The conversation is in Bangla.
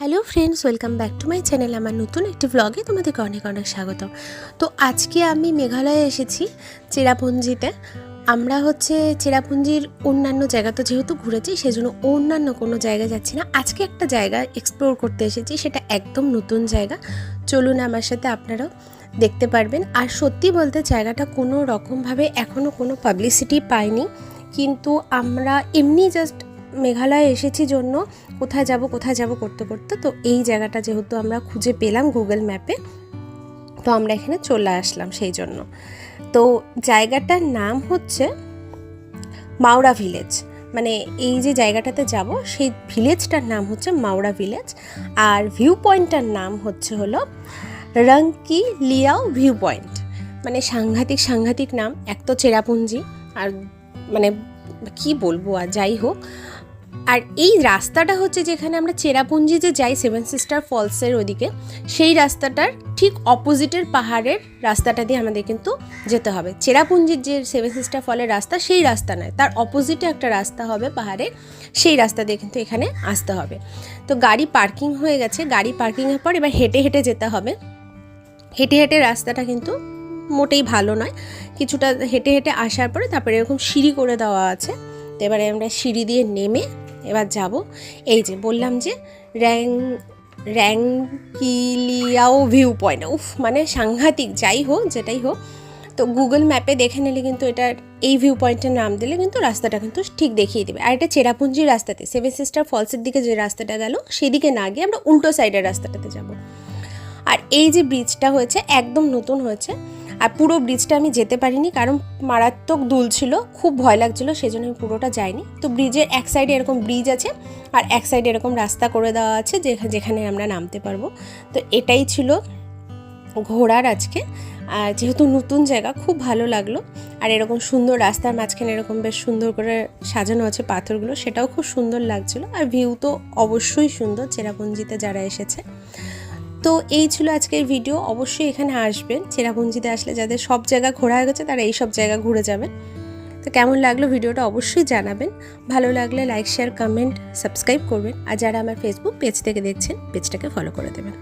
Hello friends, welcome back to my channel. আমার নতুন একটি ব্লগে তোমাদেরকে অনেক অনেক স্বাগত। তো আজকে আমি মেঘালয়ে এসেছি, চেরাপুঞ্জিতে। আমরা চেরাপুঞ্জির অন্যান্য জায়গা তো যেহেতু ঘুরেছি, সেজন্য অন্যান্য কোনো জায়গায় যাচ্ছি না। আজকে একটা জায়গা এক্সপ্লোর করতে এসেছি, সেটা একদম নতুন জায়গা। চলুন আমার সাথে, আপনারাও দেখতে পারবেন। আর সত্যি বলতে জায়গাটা কোনো রকমভাবে এখনও কোনো পাবলিসিটি পায়নি, কিন্তু আমরা এমনি জাস্ট মেঘালয়ে এসেছি জন্য কোথায় যাব করতে করতে তো এই জায়গাটা যেহেতু আমরা খুঁজে পেলাম গুগল ম্যাপে, তো আমরা এখানে চলে আসলাম সেই জন্য। তো জায়গাটার নাম হচ্ছে মাওরা ভিলেজ। মানে এই যে জায়গাটাতে যাব সেই ভিলেজটার নাম হচ্ছে মাওরা ভিলেজ। আর ভিউ পয়েন্টটার নাম হলো রংকি লিয়াও ভিউ পয়েন্ট। মানে সাংঘাতিক নাম। এক তো চেরাপুঞ্জি, আর মানে কি বলবো, আর যাই হোক। আর এই রাস্তাটা হচ্ছে যেখানে আমরা চেরাপুঞ্জি যে যাই সেভেন সিস্টার ফলসের ওদিকে, সেই রাস্তাটার ঠিক অপোজিটের পাহাড়ের রাস্তাটা দিয়ে আমাদের কিন্তু যেতে হবে। চেরাপুঞ্জির যে সেভেন সিস্টার ফলের রাস্তা, সেই রাস্তা নয়, তার অপোজিটে একটা রাস্তা হবে পাহাড়ে, সেই রাস্তা দিয়ে কিন্তু এখানে আসতে হবে। তো গাড়ি পার্কিং হয়ে গেছে, গাড়ি পার্কিংয়ের পর এবার হেঁটে হেঁটে যেতে হবে। হেঁটে হেঁটে রাস্তাটা কিন্তু মোটেই ভালো নয়। কিছুটা হেঁটে হেঁটে আসার পরে তারপরে এরকম সিঁড়ি করে দেওয়া আছে। তো এবারে আমরা সিঁড়ি দিয়ে নেমে এবার যাব এই যে বললাম যে র্যাঙ্কিলিয়াও ভিউ পয়েন্ট। মানে সাংঘাতিক। যাই হোক, যেটাই হোক, তো গুগল ম্যাপে দেখে নিলে কিন্তু এটার এই ভিউ পয়েন্টের নাম দিলে কিন্তু রাস্তাটা কিন্তু ঠিক দেখিয়ে দেবে। আর এটা চেরাপুঞ্জির রাস্তাতে, সেভেন সিস্টার ফলসের দিকে যে রাস্তাটা গেল সেদিকে না গিয়ে আমরা উল্টো সাইডের রাস্তাটাতে যাব। আর এই যে ব্রিজটা হয়েছে একদম নতুন হয়েছে। আর পুরো ব্রিজটা আমি যেতে পারিনি, কারণ মারাত্মক দুল ছিল, খুব ভয় লাগছিলো, সেই জন্য আমি পুরোটা যাইনি। তো ব্রিজের এক সাইডে এরকম ব্রিজ আছে, আর এক সাইডে এরকম রাস্তা করে দেওয়া আছে যেখানে আমরা নামতে পারবো। তো এটাই ছিল ঘোরার আজকে। আর যেহেতু নতুন জায়গা, খুব ভালো লাগলো। আর এরকম সুন্দর রাস্তার মাঝখানে এরকম বেশ সুন্দর করে সাজানো আছে পাথরগুলো, সেটাও খুব সুন্দর লাগছিলো। আর ভিউ তো অবশ্যই সুন্দর চেরাপুঞ্জিতে যারা এসেছে। তো এই ছিল আজকের ভিডিও। অবশ্যই এখানে আসবেন, চেরাপুঞ্জিতে আসলে যাদের সব জায়গা ঘোরা হয়ে গেছে তারা এই সব জায়গা ঘুরে যাবেন। তো কেমন লাগলো ভিডিওটা অবশ্যই জানাবেন। ভালো লাগলে লাইক, শেয়ার, কমেন্ট, সাবস্ক্রাইব করবেন। আর যারা আমার ফেসবুক পেজ থেকে দেখছেন, পেজটাকে ফলো করে দেবেন।